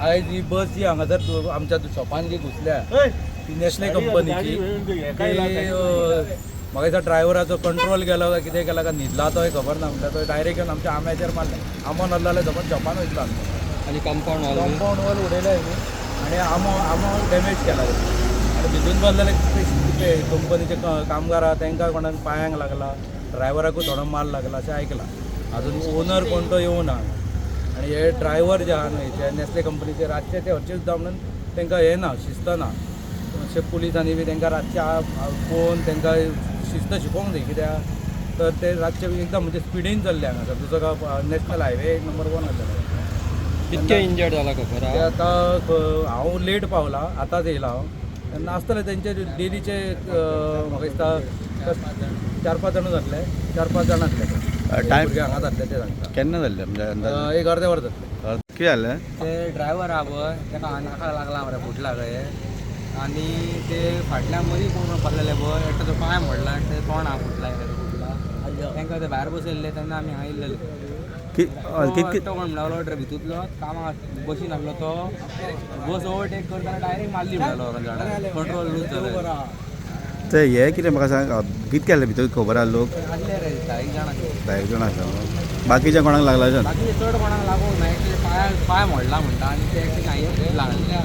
आयज ही बस जी हांगासर आमच्या शॉपान जी घुसल्या ती नेसले कंपनीची म्हाका दिसता ड्रायव्हराचो कंट्रोल गेलो काय कितें केला काय न्हिदला तोय खबर ना म्हणटा तो डायरेक्ट येवन आमच्या आंब्याचेर मारले आंबो नासलो जाल्यार जमन शॉपान वयतलो आमचो आणि कंपाऊंड वॉल उडयले आनी आंबो डॅमेज केला आनी भितून बसलेले कंपनीचे कामगार आहा तांकां कोणाक पांयांक लागला ड्रायव्हराकूय थोडो मार लागला अशें आयकलां अजून ओनर कोण तो येवना आनी हे ड्रायव्हर जे आहा न्हय ते नेस्ले कंपनीचे रातचे ते हरचे सुद्दां म्हणून तांकां हें ना शिस्त ना अशें पुलिसांनी बी तांकां रातचे पळोवन तांकां शिस्त शिकोवंक जाय कित्याक तर ते रातचे एकदम म्हणजे स्पिडीन चल्ले हांगासर तुजो नॅशनल हायवे नंबर 1 आसलेलो कितके इंजर्ड जाला खबर ते आहा? आतां हांव लेट पावला आतांच येयला हांव तेन्ना आसतले तेंचे डेलीचे म्हाका दिसता 4-5 जाण जातले 4-5 जाण आसले टायम हांगा जातले ते सांगता केन्ना जाल्लें म्हणजे अंदाज एक अर्दे वर जातले कितें जालें ते ड्रायव्हर आहा पळय तेका नाका लागला मरे फुटला कहे आनी ते फाटल्या मदीं कोण पडलेले पळय एकटो तो पांय मोडला आनी ते तोंड आहा फुटला फुटला तांकां ते भायर बसयल्ले तेन्ना आमी हांगा येयल्लेले कितके तो कोण म्हणलो भितूतलो कामाक बशीन आहलो तो बस ओवरटेक करतना डायरेक्ट मारली म्हणलो कंट्रोल लूज जालो ते हे कितें म्हाका सांग कितें केलें भितर खबर आहा लोक आसले रे 10 जाण आसले 10 जाण आसा बाकीच्या कोणाक लागला बाकी चड कोणाक लागूंक ना एकटे पांय मोडला म्हणटा आनी ते एकटे हांयेन लागले